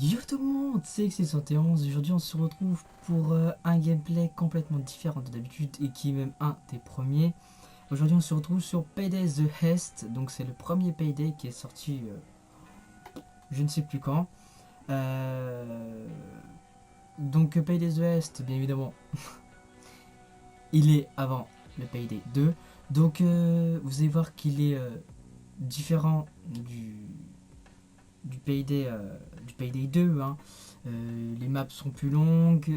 Yo tout le monde, c'est X71. Aujourd'hui on se retrouve pour un gameplay complètement différent de d'habitude et qui est même un des premiers. Aujourd'hui on se retrouve sur Payday The Heist, donc c'est le premier Payday qui est sorti je ne sais plus quand. Donc Payday The Heist, bien évidemment, il est avant le Payday 2. Donc vous allez voir qu'il est différent du Payday 2. Hein. Les maps sont plus longues,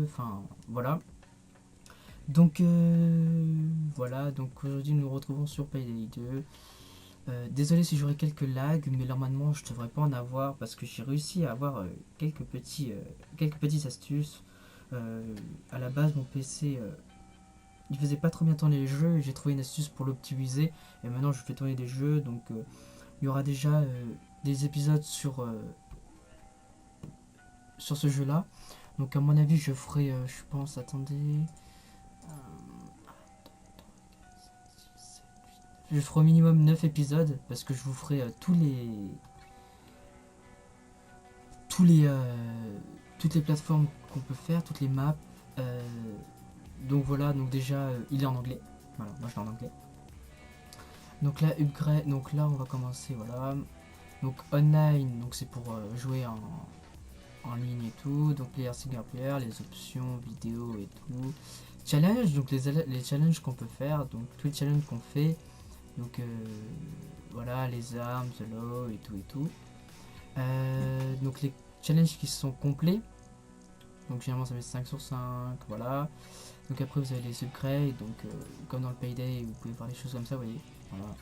enfin voilà. Donc voilà, donc aujourd'hui nous nous retrouvons sur Payday 2. Désolé si j'aurai quelques lags, mais normalement je devrais pas en avoir parce que j'ai réussi à avoir quelques petites astuces. À la base mon PC il faisait pas trop bien tourner les jeux, j'ai trouvé une astuce pour l'optimiser et maintenant je fais tourner des jeux, donc il y aura déjà des épisodes sur ce jeu là. Donc à mon avis je ferai, je pense, attendez, je ferai au minimum 9 épisodes parce que je vous ferai toutes les plateformes qu'on peut faire, toutes les maps. Euh, donc voilà, donc déjà il est en anglais. Voilà, moi je l'ai en anglais. Donc là, upgrade, donc là on va commencer, voilà. Donc online, donc c'est pour jouer en ligne et tout. Donc player single player, les options vidéo et tout. Challenge, donc les challenges qu'on peut faire, donc tous les challenges qu'on fait. Donc voilà, les armes, the law et tout et tout. Donc les challenges qui sont complets. Donc généralement ça met 5 sur 5, voilà. Donc après vous avez les upgrades, donc comme dans le Payday, vous pouvez voir les choses comme ça, vous voyez. Voilà.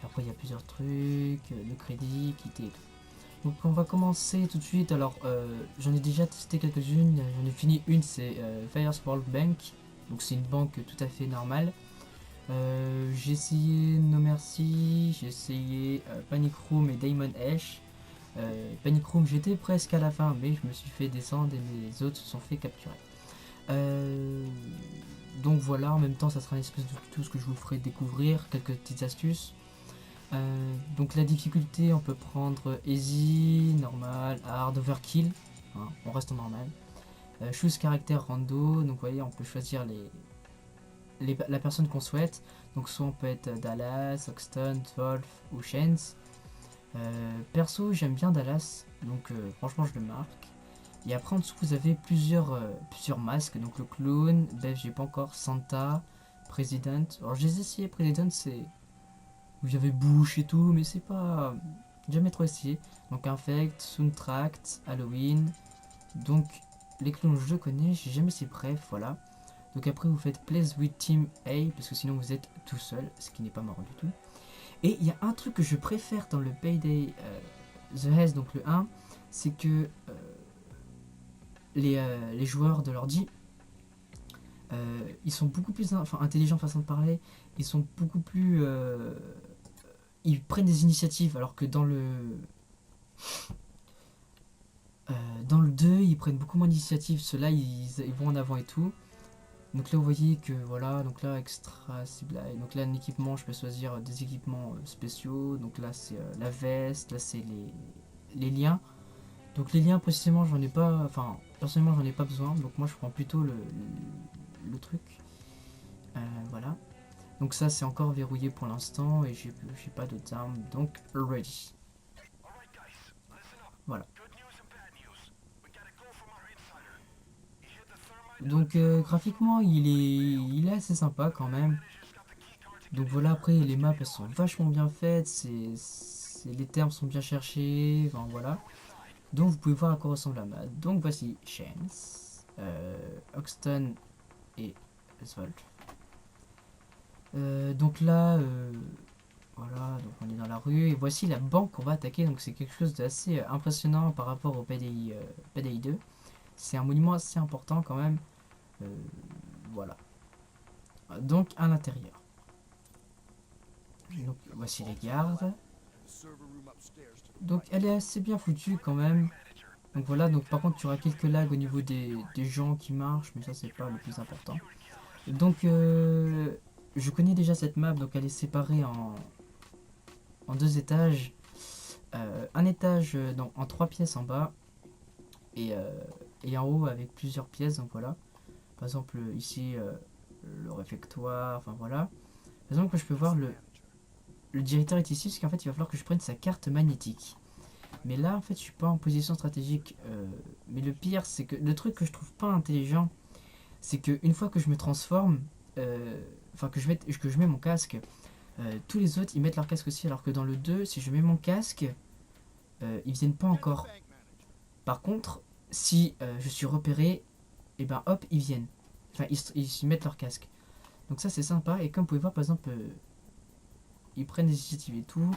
Après il y a plusieurs trucs, le crédit, quitter et tout. Donc on va commencer tout de suite. Alors j'en ai déjà testé quelques-unes, j'en ai fini une, c'est Fires World Bank. Donc c'est une banque tout à fait normale. J'ai essayé No Mercy, j'ai essayé Panic Room et Diamond Ash. Panic Room, j'étais presque à la fin, mais je me suis fait descendre et mes autres se sont fait capturer. Donc voilà, en même temps, ça sera une espèce de tout ce que je vous ferai découvrir, quelques petites astuces. Donc la difficulté, on peut prendre Easy, Normal, Hard, Overkill. Hein, on reste en normal. Choose caractère rando, donc vous voyez, on peut choisir la personne qu'on souhaite. Donc soit on peut être Dallas, Hoxton, Wolf ou Chance. Perso, j'aime bien Dallas, donc franchement je le marque. Et après en dessous vous avez plusieurs masques, donc le clown, bref j'ai pas encore, Santa, President. Alors je les ai essayés, President c'est où il y avait Bush et tout, mais c'est pas jamais trop essayé. Donc Infect, Soundtract, Halloween. Donc les clowns je le connais, j'ai jamais essayé, bref voilà. Donc après vous faites Place with Team A parce que sinon vous êtes tout seul, ce qui n'est pas marrant du tout. Et il y a un truc que je préfère dans le Payday The Heist, donc le 1, c'est que les joueurs de l'ordi, ils sont beaucoup plus intelligents, façon de parler, ils sont beaucoup plus... ils prennent des initiatives, alors que dans le 2, ils prennent beaucoup moins d'initiatives, ceux-là, ils vont en avant et tout. Donc là vous voyez que voilà, donc là extra cible, donc là un équipement, je peux choisir des équipements spéciaux, donc là c'est la veste, là c'est les liens. Donc les liens précisément j'en ai pas, enfin personnellement j'en ai pas besoin, donc moi je prends plutôt le truc. Voilà. Donc ça c'est encore verrouillé pour l'instant et j'ai pas d'autres armes, donc ready. Voilà. Donc graphiquement il est assez sympa quand même. Donc voilà, après les maps elles sont vachement bien faites, les termes sont bien cherchés, enfin voilà. Donc vous pouvez voir à quoi ressemble la map. Donc voici Chance, Hoxton et Asphalt. Donc là, voilà, donc on est dans la rue et voici la banque qu'on va attaquer. Donc c'est quelque chose d'assez impressionnant par rapport au PDI 2. C'est un monument assez important quand même. Euh, voilà. Donc à l'intérieur. Donc voici les gardes. Donc elle est assez bien foutue quand même. Donc voilà, donc par contre tu auras quelques lags au niveau des gens qui marchent, mais ça c'est pas le plus important. Donc je connais déjà cette map, donc elle est séparée en deux étages. Un étage en trois pièces en bas et, euh, et en haut avec plusieurs pièces, donc voilà. Par exemple ici le réfectoire, enfin voilà. Par exemple que je peux voir le directeur est ici parce qu'en fait il va falloir que je prenne sa carte magnétique. Mais là en fait je suis pas en position stratégique. Mais le pire c'est que le truc que je trouve pas intelligent, c'est que une fois que je me transforme, enfin que je mets mon casque, tous les autres ils mettent leur casque aussi alors que dans le 2 si je mets mon casque, ils viennent pas encore. Par contre si je suis repéré, et ben hop ils viennent. Enfin ils mettent leur casque. Donc ça c'est sympa et comme vous pouvez voir par exemple ils prennent des initiatives et tout.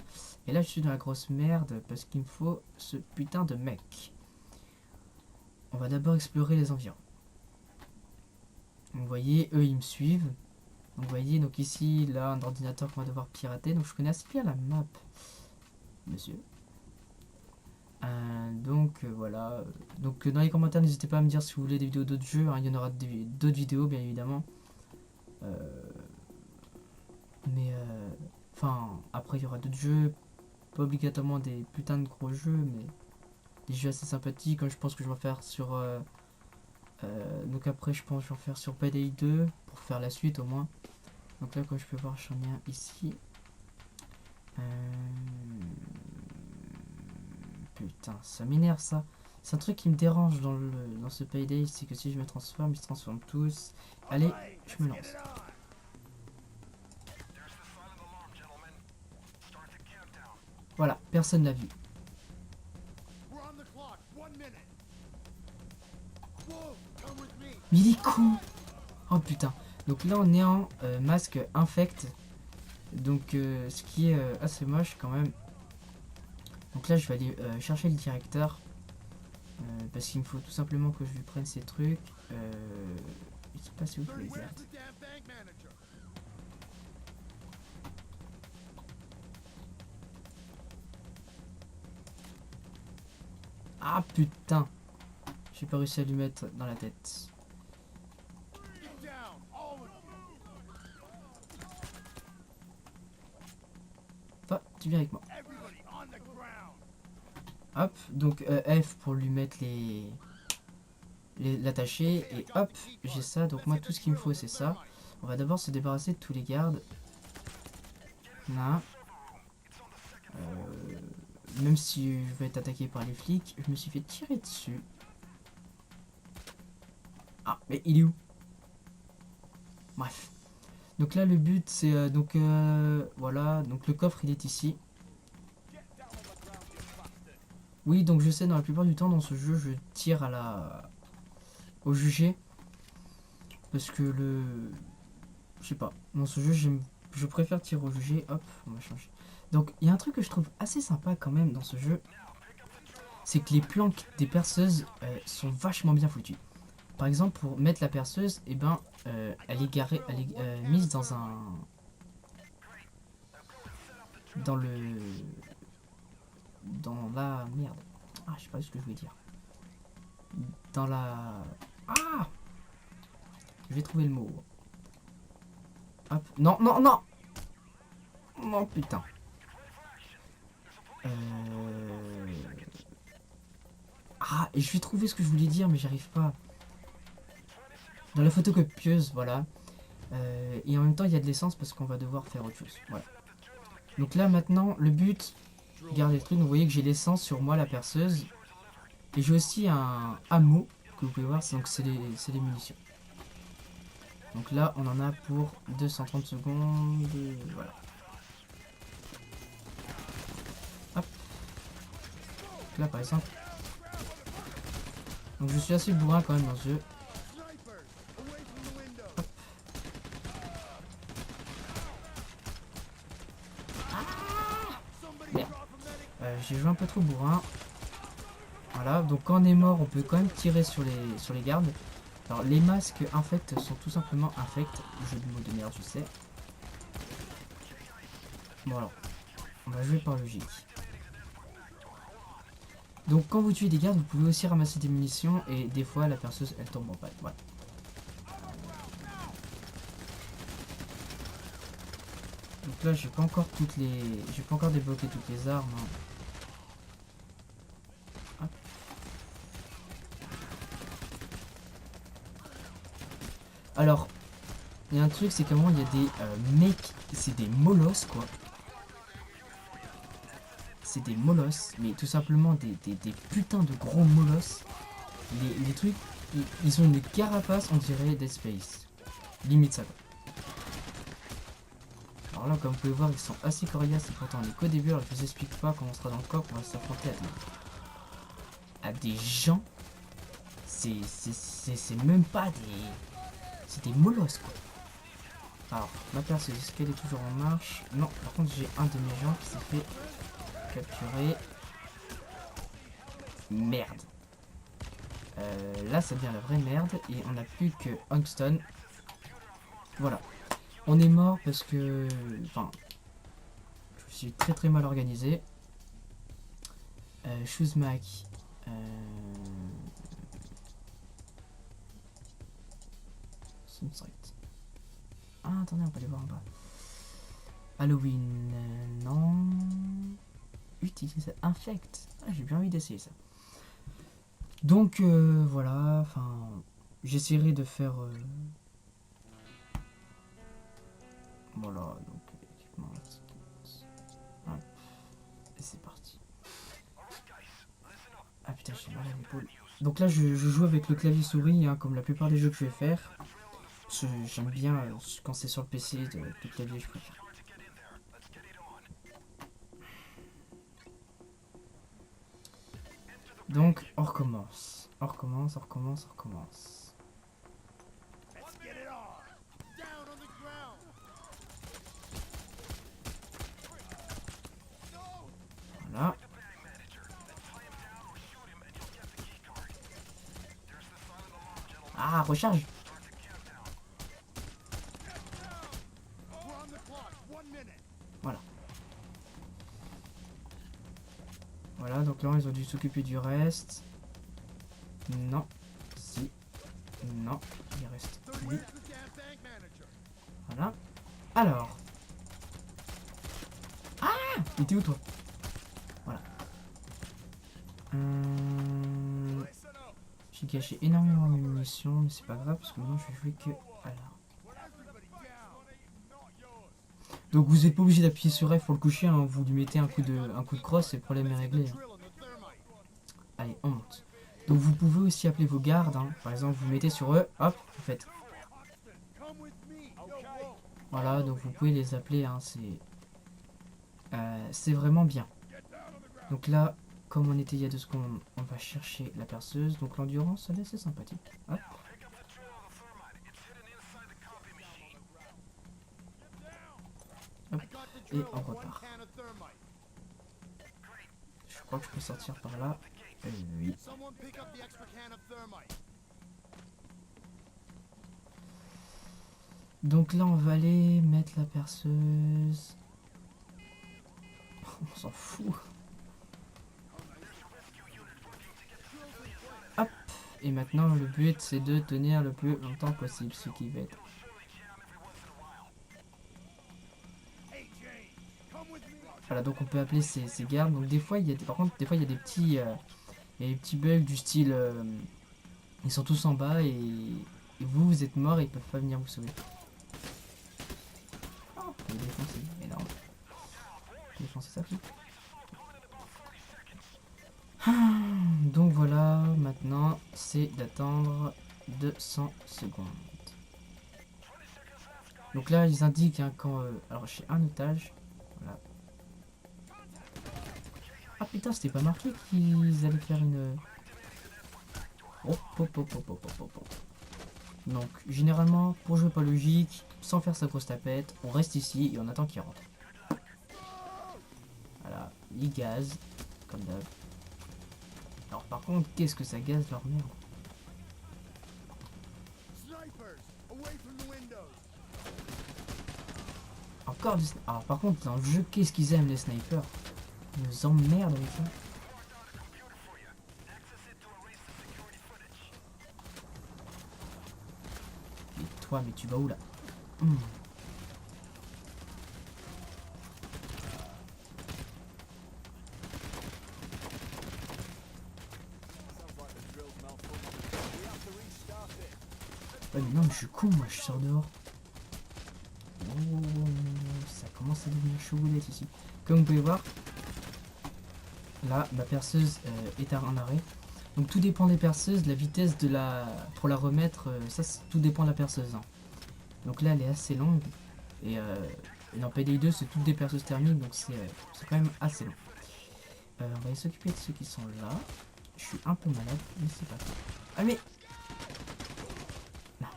Et là, je suis dans la grosse merde parce qu'il me faut ce putain de mec. On va d'abord explorer les environs. Donc, vous voyez, eux, ils me suivent. Donc, vous voyez, donc ici, là, un ordinateur qu'on va devoir pirater. Donc, je connais assez bien la map, monsieur. Donc, voilà. Donc, dans les commentaires, n'hésitez pas à me dire si vous voulez des vidéos d'autres jeux. Hein. Il y en aura d'autres vidéos, bien évidemment. Euh, mais, enfin, après, il y aura d'autres jeux. Pas obligatoirement des putains de gros jeux, mais des jeux assez sympathiques. Comme je pense que je vais faire sur. Donc après, je pense que je vais en faire sur Payday 2 pour faire la suite au moins. Donc là, comme je peux voir, j'en ai un ici. Euh, Putain, ça m'énerve ça. C'est un truc qui me dérange dans ce Payday, c'est que si je me transforme, ils se transforment tous. Allez, je me lance. Voilà, personne l'a vu. Mais il est con. Oh putain. Donc là, on est en masque infect. Donc ce qui est assez moche quand même. Donc là, je vais aller chercher le directeur. Parce qu'il me faut tout simplement que je lui prenne ces trucs. Je sais pas si vous pouvez les garder. Ah putain. J'ai pas réussi à lui mettre dans la tête. Va, tu viens avec moi. Hop, donc F pour lui mettre l'attacher. Et hop, j'ai ça. Donc moi, tout ce qu'il me faut, c'est ça. On va d'abord se débarrasser de tous les gardes. Là. Même si je vais être attaqué par les flics, je me suis fait tirer dessus. Ah, mais il est où? Bref. Donc là, le but, c'est voilà. Donc le coffre, il est ici. Oui, donc je sais, dans la plupart du temps, dans ce jeu, je tire au jugé. Parce que je sais pas. Dans ce jeu, je préfère tirer au jugé. Hop, on va changer. Donc, il y a un truc que je trouve assez sympa quand même dans ce jeu. C'est que les planques des perceuses sont vachement bien foutues. Par exemple, pour mettre la perceuse, eh ben, elle est garée, elle est mise dans le, dans la merde. Ah, je sais pas ce que je voulais dire. Dans la, ah, je vais trouver le mot. Hop, non, non, non, non, putain. Ah, et je vais trouver ce que je voulais dire, mais j'arrive pas. Dans la photocopieuse, voilà. Et en même temps, il y a de l'essence parce qu'on va devoir faire autre chose. Voilà. Donc là, maintenant, le but, regardez le truc, vous voyez que j'ai l'essence sur moi, la perceuse. Et j'ai aussi un hameau, que vous pouvez voir, donc c'est les munitions. Donc là, on en a pour 230 secondes. Voilà. Hop. Donc là, par exemple. Donc je suis assez bourrin quand même dans ce jeu. Hop. Merde. J'ai joué un peu trop bourrin. Voilà, donc quand on est mort, on peut quand même tirer sur les gardes. Alors les masques infects sont tout simplement infects. Jeu de mots de merde, je sais. Bon alors, on va jouer par logique. Donc quand vous tuez des gardes, vous pouvez aussi ramasser des munitions et des fois la perceuse elle tombe en panne. Voilà. Donc là j'ai pas encore j'ai pas encore débloqué toutes les armes. Hein. Hop. Alors, il y a un truc, c'est qu'à un moment il y a des mecs, c'est des molosses quoi. C'est des molosses, mais tout simplement des putains de gros molosses. Les trucs, ils ont une carapace, on dirait Dead Space. Limite ça quoi. Alors là, comme vous pouvez voir, ils sont assez coriaces et pourtant on est qu'au début, alors je vous explique pas comment on sera dans le corps, on va s'affronter à des gens. C'est même pas des... C'est des molosses quoi. Alors, ma perceuse, est-ce qu'elle est toujours en marche? Non, par contre j'ai un de mes gens qui s'est fait capturer. Merde. Là ça devient la vraie merde et on n'a plus que Hongston. Voilà. On est mort parce que... Enfin... Je suis très mal organisé. Shuzmak. Sunset. Ah attendez, on peut aller voir en bas. Halloween, non. Utiliser Infect. Ah, j'ai bien envie d'essayer ça. Donc voilà, enfin, j'essaierai de faire. Voilà, donc équipement. Ouais. Et c'est parti. Ah putain, j'ai mal à l'épaule. Donc là, je joue avec le clavier souris, hein, comme la plupart des jeux que je vais faire. J'aime bien quand c'est sur le PC, le clavier, je préfère. Donc, on recommence. On recommence, on recommence, on recommence. Voilà. Ah, recharge. Voilà. Voilà, donc là, ils ont dû s'occuper du reste. Non. Si. Non. Il reste lui. Voilà. Alors. Ah, il était où toi? Voilà. J'ai gâché énormément de munitions, mais c'est pas grave parce que maintenant je vais jouer que à l'arme. Donc vous n'êtes pas obligé d'appuyer sur F pour le coucher, hein. Vous lui mettez un coup de crosse et le problème est réglé. Hein. Allez, on monte. Donc vous pouvez aussi appeler vos gardes, hein. Par exemple vous mettez sur eux, hop, vous faites. Voilà, donc vous pouvez les appeler, hein. C'est vraiment bien. Donc là, comme on était il y a 2 secondes, on va chercher la perceuse. Donc l'endurance, elle est assez sympathique. Hop. Hop. Et on repart. Je crois que je peux sortir par là. Oui. Donc là, on va aller mettre la perceuse. On s'en fout. Hop. Et maintenant, le but, c'est de tenir le plus longtemps possible, ce qui va être. Voilà, donc on peut appeler ces gardes. Donc des fois, par contre, des fois, il y a des petits bugs du style... ils sont tous en bas et vous êtes mort et ils peuvent pas venir vous sauver. Oh, il est défoncé, énorme. Défoncer ça, flic. Donc voilà, maintenant c'est d'attendre 200 secondes. Donc là, ils indiquent hein, quand... alors, j'ai un otage. Voilà. Ah putain, c'était pas marqué qu'ils allaient faire une... Hop, hop, hop, hop, hop, hop, hop. Donc, généralement, pour jouer pas logique, sans faire sa grosse tapette, on reste ici et on attend qu'il rentre. Voilà, il gaz, comme d'hab. Alors par contre, qu'est-ce que ça gaze leur merde. Encore des snipers. Alors par contre, dans le jeu, qu'est-ce qu'ils aiment les snipers. Ils nous emmerdent avec ça. Et toi, mais tu vas où là? Ouais, mais non, mais je suis con, moi, je sors dehors. Oh, ça commence à devenir chouboulette ici. Comme vous pouvez voir, là, ma perceuse est en arrêt. Donc tout dépend des perceuses, la vitesse de la... Pour la remettre, ça, tout dépend de la perceuse. Hein. Donc là, elle est assez longue. Et dans Payday 2, c'est toutes des perceuses thermiques, donc c'est quand même assez long. On va aller s'occuper de ceux qui sont là. Je suis un peu malade, mais c'est pas grave. Ah mais... Non.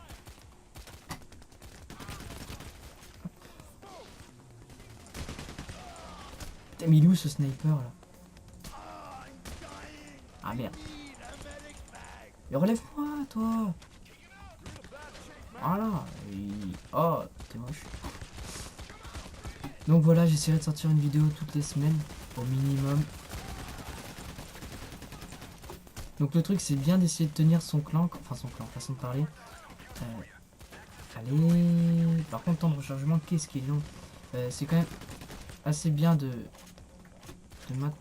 Putain, mais il est où ce sniper là? Ah merde. Mais relève-moi, toi. Voilà. Oh, t'es moche. Donc voilà, j'essaierai de sortir une vidéo toutes les semaines, au minimum. Donc le truc, c'est bien d'essayer de tenir son clan, enfin son clan, façon de parler. Allez. Par contre, temps de rechargement, qu'est-ce qu'il est long. C'est quand même assez bien de maintenir.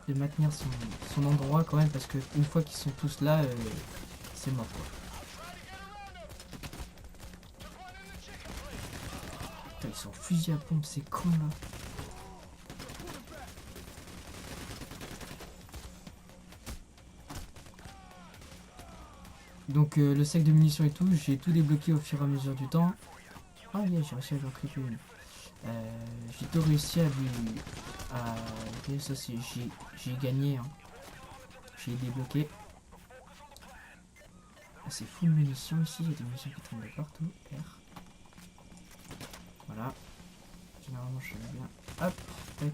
De maintenir son endroit quand même, parce que une fois qu'ils sont tous là, c'est mort quoi. Putain, ils sont fusil à pompe, ces cons là. Donc le sac de munitions et tout, j'ai tout débloqué au fur et à mesure du temps. Ah yeah, j'ai réussi à lui en clipper une. J'ai tout réussi à lui... ça c'est... J'ai gagné. Hein. J'ai débloqué. Ah, c'est full munitions ici, il y a des munitions qui traînent de partout. R. Voilà. Généralement je savais bien. Hop, tac.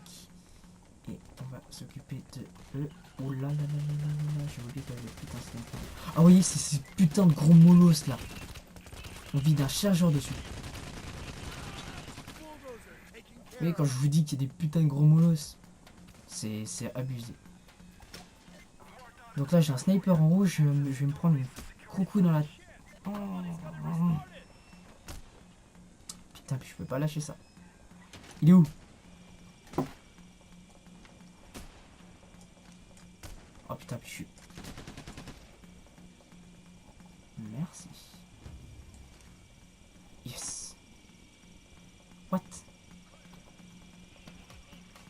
Et on va s'occuper de eux. Oh là là là là là là, j'ai oublié qu'il y avait le putain de sniper. Ah oui, c'est ces putains de gros molosses là. On vide un chargeur dessus. Vous voyez, quand je vous dis qu'il y a des putains de gros molosses, c'est abusé. Donc là, j'ai un sniper en haut, je vais me prendre une gros coup dans la... Oh. Putain, puis je peux pas lâcher ça. Il est où? Oh putain, puis je suis... Merci. Yes. What?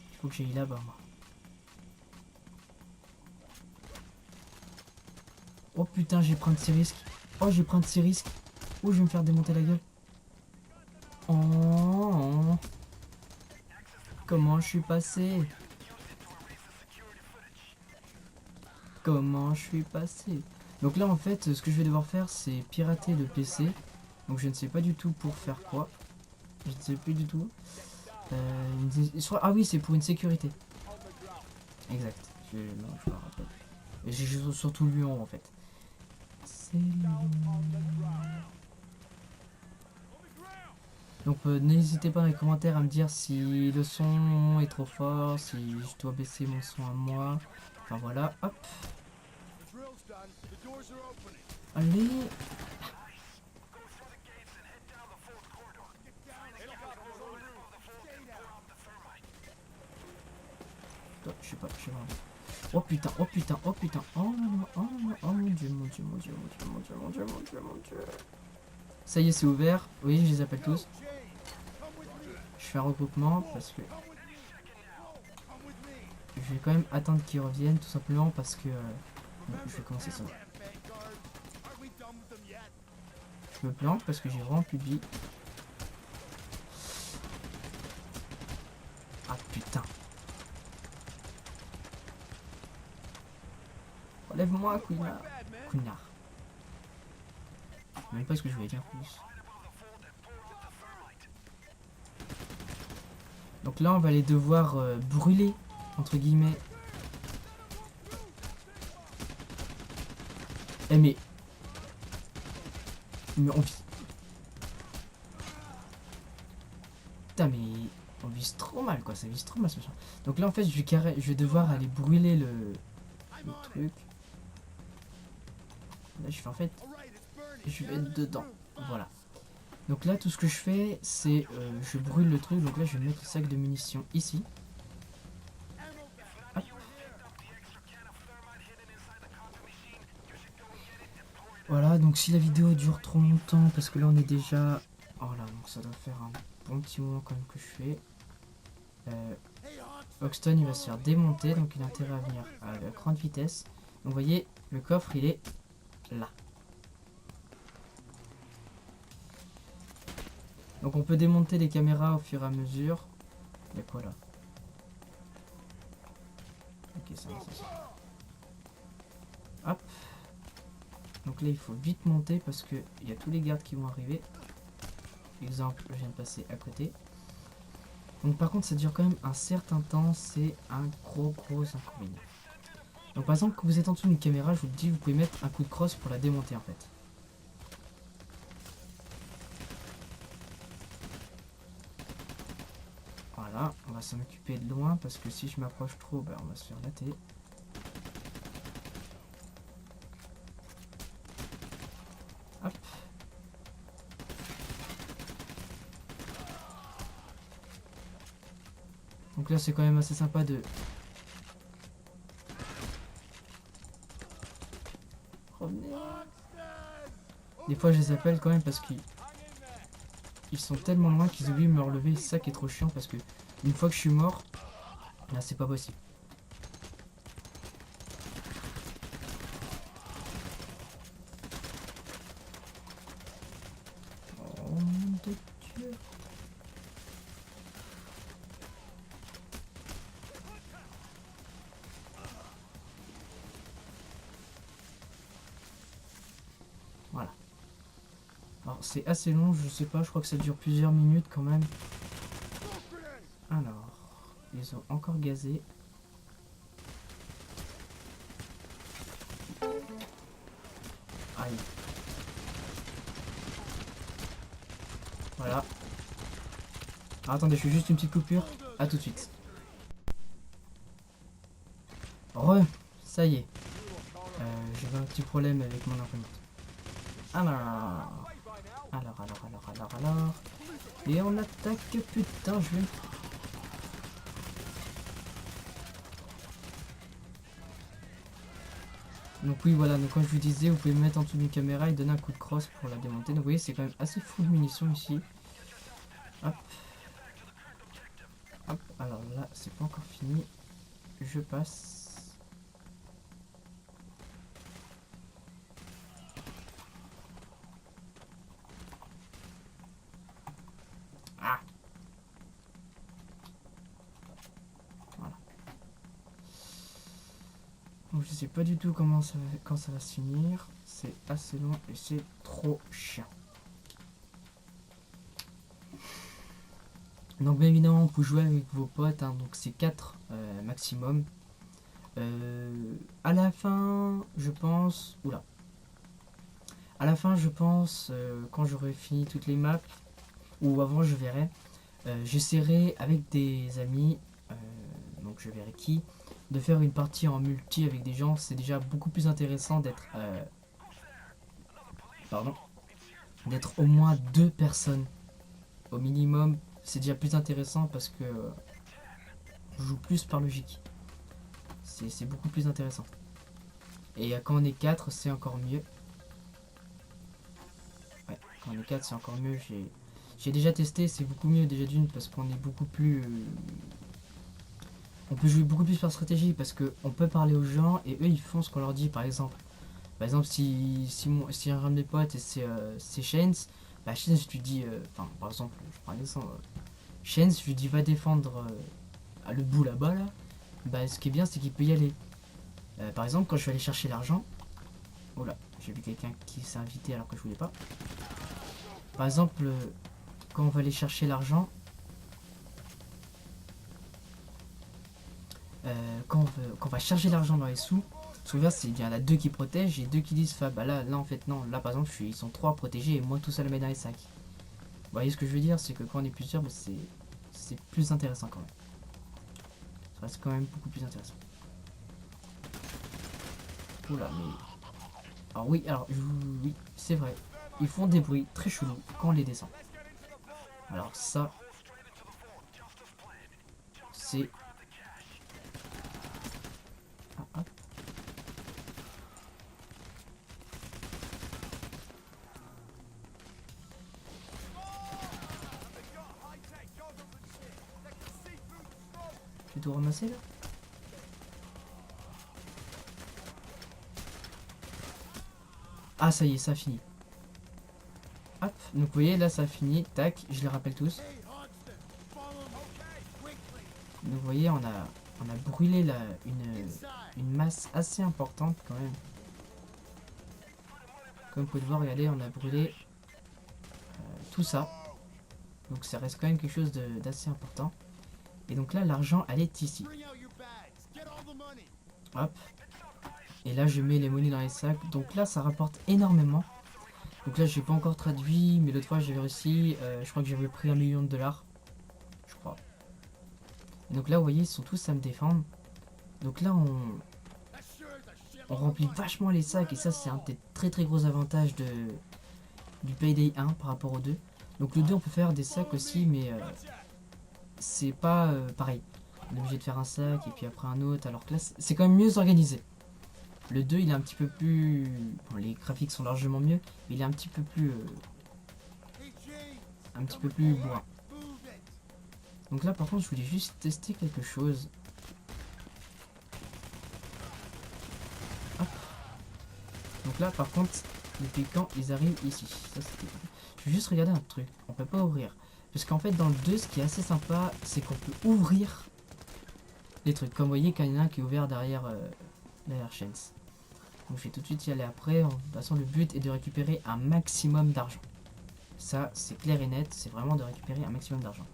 Il faut que j'aille là-bas, moi. Oh putain, je vais prendre ces risques. Oh, je vais prendre ces risques. Oh, je vais me faire démonter la gueule. Oh. Comment je suis passé? Comment je suis passé? Donc là, en fait, ce que je vais devoir faire, c'est pirater le PC. Donc je ne sais pas du tout pour faire quoi. Je ne sais plus du tout. Ah oui, c'est pour une sécurité. Exact. Non, je me rappelle. J'ai surtout lu en fait. Donc n'hésitez pas dans les commentaires à me dire si le son est trop fort, si je dois baisser mon son à moi. Enfin voilà, hop. Allez. Je sais pas. Oh putain, oh putain, oh putain, oh non, oh non, oh mon dieu, mon dieu, mon dieu, mon dieu, mon dieu, mon dieu, mon dieu, mon dieu. Ça y est, c'est ouvert. Oui, je les appelle tous. Je fais un regroupement parce que je vais quand même attendre qu'ils reviennent, tout simplement parce que... bon, je vais commencer ça. Je me plante parce que j'ai vraiment plus de vie. Ah putain. Relève-moi, couillard. Couillard. Je sais même pas ce que je voulais dire plus. Donc là, on va les devoir brûler, entre guillemets. Eh mais on vise... Putain mais... On vise trop mal quoi, ça vise trop mal ce machin. Donc là en fait je vais devoir aller brûler le truc. Là je fais en fait... Je vais être dedans. Voilà. Donc là tout ce que je fais c'est... je brûle le truc, donc là je vais mettre le sac de munitions ici. Hop. Voilà, donc si la vidéo dure trop longtemps, parce que là on est déjà... Oh là, donc ça doit faire un bon petit moment quand même que je fais. Hoxton il va se faire démonter, donc il a intérêt à venir à grande vitesse. Donc vous voyez, le coffre il est là. Donc on peut démonter les caméras au fur et à mesure. Il y a quoi là? Ok, ça va, ça. Hop. Donc là il faut vite monter parce que il y a tous les gardes qui vont arriver. Exemple, je viens de passer à côté. Donc par contre ça dure quand même un certain temps, c'est un gros inconvénient. Donc par exemple quand vous êtes en dessous d'une caméra, je vous le dis, vous pouvez mettre un coup de crosse pour la démonter en fait. Voilà, on va s'en occuper de loin parce que si je m'approche trop, bah, on va se faire latter. Hop. Donc là c'est quand même assez sympa de... Revenez. Des fois je les appelle quand même parce qu'ils sont tellement loin qu'ils oublient de me relever. C'est ça qui est trop chiant parce que une fois que je suis mort, là c'est pas possible. Oh mon Dieu. Voilà. Alors c'est assez long, je sais pas, je crois que ça dure plusieurs minutes quand même. Alors, ils ont encore gazé. Aïe. Voilà. Alors, attendez, je fais juste une petite coupure. A tout de suite. Ça y est. J'avais un petit problème avec mon imprimante. Alors. Et on attaque, putain, je vais... Donc oui, voilà, donc comme je vous disais, vous pouvez me mettre en dessous d'une caméra et donner un coup de crosse pour la démonter. Donc vous voyez, c'est quand même assez full de munitions ici. Hop. Hop, alors là, c'est pas encore fini. Je passe. Ah. Voilà. Donc je sais pas du tout comment ça va, quand ça va se finir. C'est assez long et c'est trop chiant. Donc bien évidemment, vous pouvez jouer avec vos potes, hein, donc c'est 4 maximum. À la fin, je pense... Oula. À la fin, je pense, quand j'aurai fini toutes les maps, ou avant je verrai, j'essaierai avec des amis, donc je verrai qui, de faire une partie en multi avec des gens. C'est déjà beaucoup plus intéressant d'être... d'être au moins 2 personnes au minimum. C'est déjà plus intéressant parce que je joue plus par logique. C'est beaucoup plus intéressant. Et quand on est 4, c'est encore mieux. Ouais, quand on est 4, c'est encore mieux. J'ai déjà testé, c'est beaucoup mieux déjà d'une parce qu'on est beaucoup plus... on peut jouer beaucoup plus par stratégie parce que on peut parler aux gens et eux ils font ce qu'on leur dit. Par exemple si un de mes potes et c'est Shens, bah Shens je lui dis, enfin par exemple, je prends un exemple, Shens je lui dis va défendre le bout là-bas là. Bah ce qui est bien c'est qu'il peut y aller. Par exemple quand je vais aller chercher l'argent, oh là j'ai vu quelqu'un qui s'est invité alors que je voulais pas. Par exemple quand on va aller chercher l'argent, quand on va charger l'argent dans les sous, souvent il y en a deux qui protègent et deux qui disent bah là en fait non, là par exemple ils sont trois protégés et moi tout seul à mettre dans les sacs. Vous voyez ce que je veux dire, c'est que quand on est plusieurs, bah, c'est plus intéressant quand même. Ça reste quand même beaucoup plus intéressant. Oula mais... Alors oui, oui, c'est vrai. Ils font des bruits très chelous quand on les descend. Alors ça, c'est... Ah, ah. Je vais tout ramasser là. Ah ça y est, ça a fini. Hop, donc vous voyez là ça a fini, tac, je les rappelle tous. Donc vous voyez on a brûlé là une masse assez importante quand même. Comme vous pouvez le voir, regardez, on a brûlé tout ça. Donc ça reste quand même quelque chose d'assez important. Et donc là l'argent elle est ici. Hop. Et là je mets les monnaies dans les sacs. Donc là ça rapporte énormément. Donc là j'ai pas encore traduit, mais l'autre fois j'avais réussi. Je crois que j'avais pris 1 million de dollars. Je crois. Et donc là vous voyez ils sont tous à me défendre. Donc là on remplit vachement les sacs. Et ça c'est un des très très gros avantages du Payday 1 par rapport au 2. Donc le 2 on peut faire des sacs aussi, mais c'est pas pareil. On est obligé de faire un sac et puis après un autre, alors que là c'est quand même mieux organisé. Le 2 il est un petit peu plus... Bon, les graphiques sont largement mieux, mais il est un petit peu plus... bourrin. Donc là par contre je voulais juste tester quelque chose. Hop. Donc là par contre, depuis quand ils arrivent ici. Ça, je vais juste regarder un truc, on peut pas ouvrir. Parce qu'en fait dans le 2 ce qui est assez sympa, c'est qu'on peut ouvrir les trucs. Comme vous voyez qu'il y en a un qui est ouvert derrière Shens. Donc je vais tout de suite y aller après. En passant, le but est de récupérer un maximum d'argent. Ça, c'est clair et net. C'est vraiment de récupérer un maximum d'argent.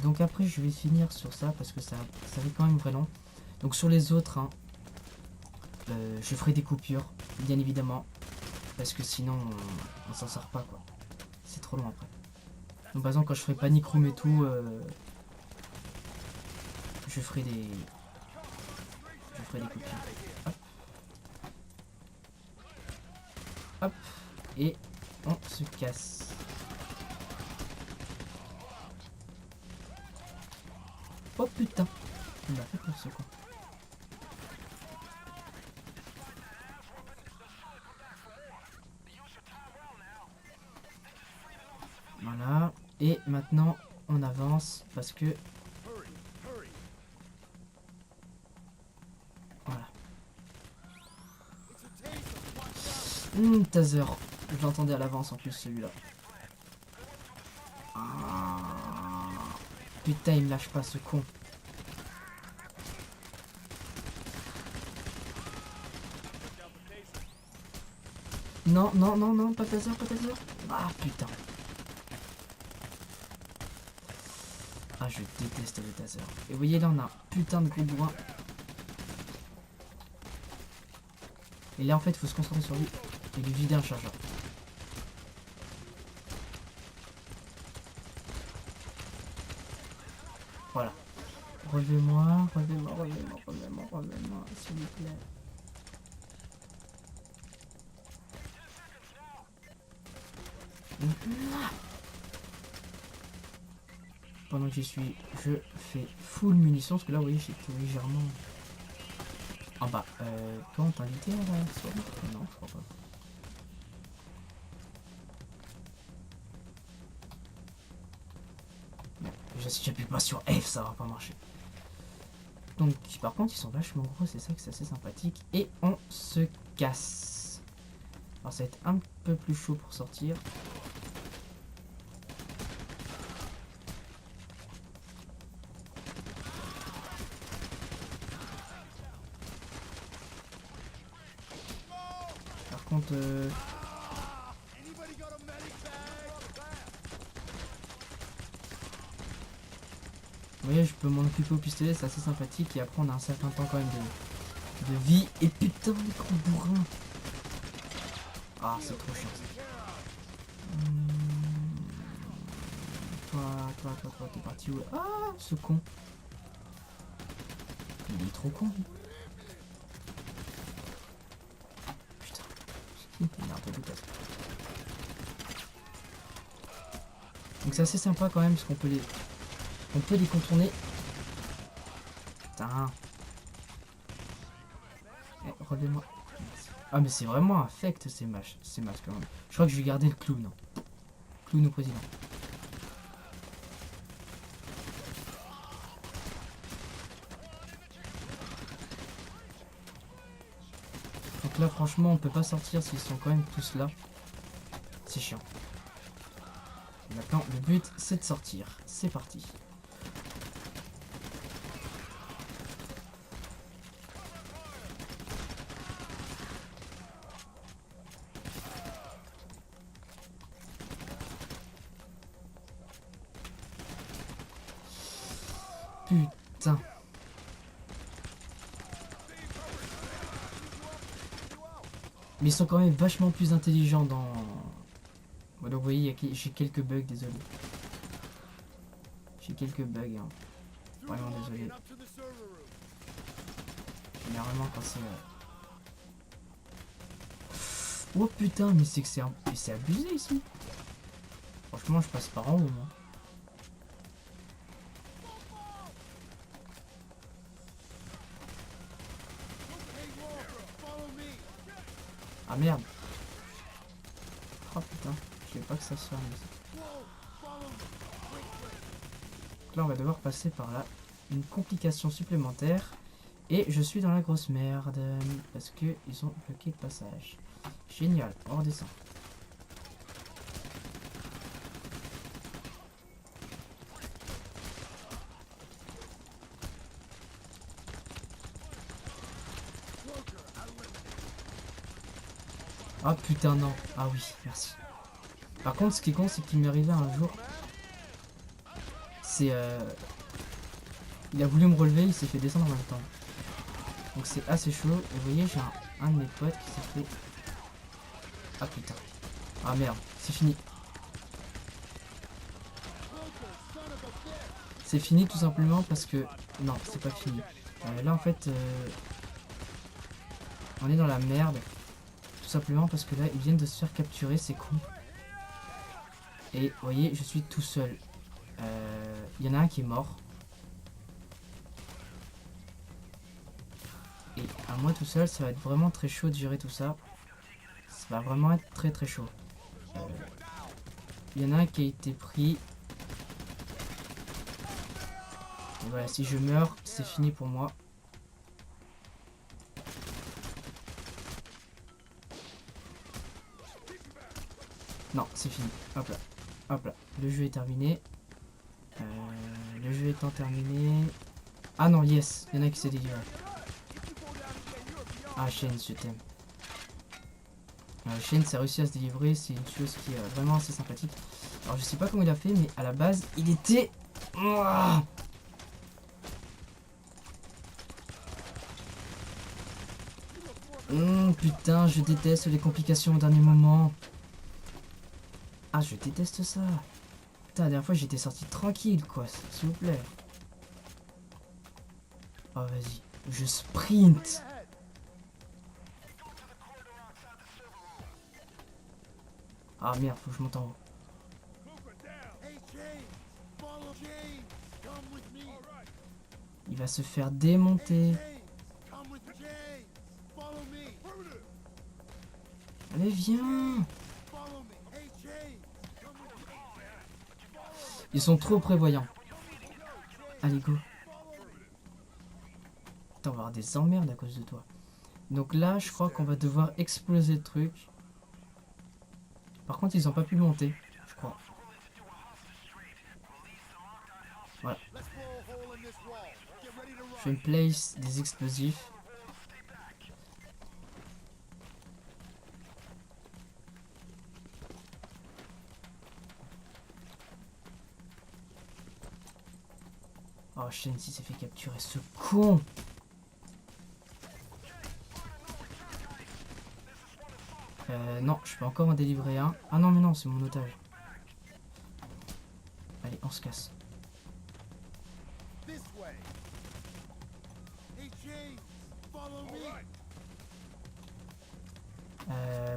Donc après, je vais finir sur ça parce que ça fait quand même vrai long. Donc sur les autres, hein, je ferai des coupures, bien évidemment. Parce que sinon, on s'en sort pas, quoi. C'est trop long après. Donc par exemple, quand je ferai Panic Room et tout, je ferai des coupures. Hop. Hop. Et on se casse. Oh putain, il m'a fait peur ce con. Voilà. Et maintenant on avance parce que... Voilà. Taser. Je l'entendais à l'avance en plus celui-là. Ah. Putain il me lâche pas ce con. Non, non, non, non, pas taser, pas taser. Ah putain. Ah je déteste le taser. Et vous voyez là on a un putain de gros bourrin. Et là en fait il faut se concentrer sur lui et lui vider un chargeur. Voilà. Relevez-moi, relevez-moi, relevez-moi, relevez-moi, relevez-moi, s'il vous plaît. Pendant que j'y suis, je fais full munitions, parce que là, vous voyez, j'ai légèrement... Ah bah, comment t'as invité à la soirée? Non, je crois pas. Bon, déjà, si j'appuie pas sur F, ça va pas marcher. Donc par contre ils sont vachement gros, c'est ça que c'est assez sympathique. Et on se casse. Alors ça va être un peu plus chaud pour sortir. Par contre... Vous voyez, je peux m'en occuper au pistolet, c'est assez sympathique. Et après on a un certain temps quand même de vie. Et putain, les gros bourrins. Ah, c'est trop chiant ça. Toi, t'es parti où? Ah, ce con. Il est trop con. Putain. Il est un peu dégueulasse. Donc c'est assez sympa quand même parce qu'on peut les contourner. Putain. Eh, relevez-moi. Ah mais c'est vraiment infect ces masques quand même. Je crois que je vais garder le clown. Non. Clown au président. Donc là franchement on peut pas sortir s'ils sont quand même tous là. C'est chiant. Maintenant le but c'est de sortir. C'est parti. Putain. Mais ils sont quand même vachement plus intelligents dans... Donc vous voyez, j'ai quelques bugs, désolé. J'ai quelques bugs, hein. Vraiment désolé. Généralement quand c'est... Oh putain, mais c'est que c'est abusé ici. Franchement, je passe par en haut, moi. Ah merde. Oh putain, je savais pas que ça se ferme ici. Donc là, on va devoir passer par là. Une complication supplémentaire. Et je suis dans la grosse merde. Parce que ils ont bloqué le passage. Génial, on redescend. Ah putain non. Ah oui, merci. Par contre ce qui est con c'est qu'il m'est arrivé un jour. C'est il a voulu me relever, il s'est fait descendre en même temps. Donc c'est assez chaud. Et vous voyez j'ai un de mes potes qui s'est fait... Ah putain. Ah merde, c'est fini. C'est fini tout simplement parce que... Non, c'est pas fini. Là en fait... on est dans la merde. Tout simplement parce que là ils viennent de se faire capturer, c'est con. Et vous voyez, je suis tout seul. Il y en a un qui est mort. Et à moi tout seul, ça va être vraiment très chaud de gérer tout ça. Ça va vraiment être très très chaud. Il y en a un qui a été pris. Et voilà, si je meurs, c'est fini pour moi. Non, c'est fini. Hop là. Hop là. Le jeu est terminé. Le jeu étant terminé... Ah non, yes. Il y en a qui s'est délivré. Ah, Shane, je t'aime. Shane s'est réussi à se délivrer. C'est une chose qui est vraiment assez sympathique. Alors, je sais pas comment il a fait, mais à la base, il était... Putain, je déteste les complications au dernier moment. Ah, je déteste ça. Putain, la dernière fois, j'étais sorti tranquille, quoi. S'il vous plaît. Oh, vas-y. Je sprint. Ah, merde, faut que je monte en haut. Il va se faire démonter. Allez, viens. Ils sont trop prévoyants. Allez, go. Putain, on va avoir des emmerdes à cause de toi. Donc là, je crois qu'on va devoir exploser le truc. Par contre, ils ont pas pu monter, je crois. Voilà. Je fais une place des explosifs. Oh, Shensi s'est fait capturer, ce con! Non, je peux encore en délivrer un. Ah non, mais non, c'est mon otage. Allez, on se casse.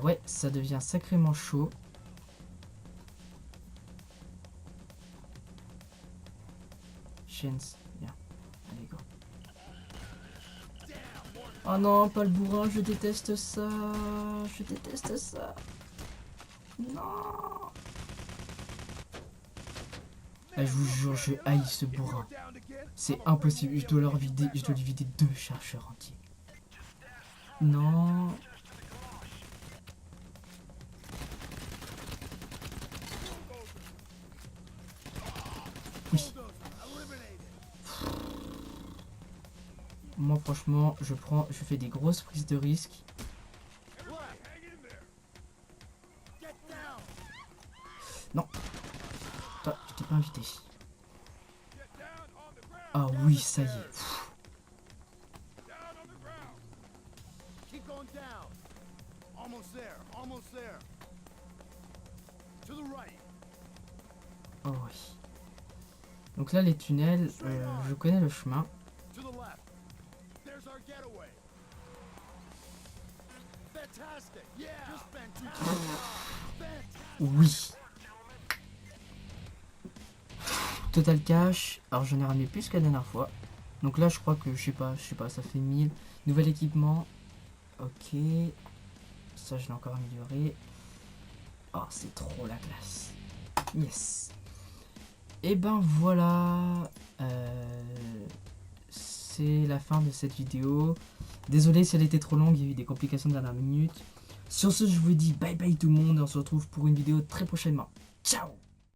Ouais, ça devient sacrément chaud. Chance, viens. Allez, go. Oh non, pas le bourrin, je déteste ça. Je déteste ça. Non. Ah, je vous jure, je haïs ce bourrin. C'est impossible, je dois lui vider 2 chargeurs entiers. Non. Oui. Moi franchement, je fais des grosses prises de risque. Non. Toi, je t'ai pas invité. Ah oui, ça y est. Pff. Oh oui. Donc là, les tunnels, je connais le chemin. Oui. Total cash. Alors j'en ai ramené plus que la dernière fois. Donc là, je crois que, je sais pas, ça fait 1000. Nouvel équipement. Ok. Ça, je l'ai encore amélioré. Oh, c'est trop la classe. Yes. Et ben voilà. C'est la fin de cette vidéo. Désolé si elle était trop longue, il y a eu des complications de dernière minute. Sur ce, je vous dis bye bye tout le monde et on se retrouve pour une vidéo très prochainement. Ciao!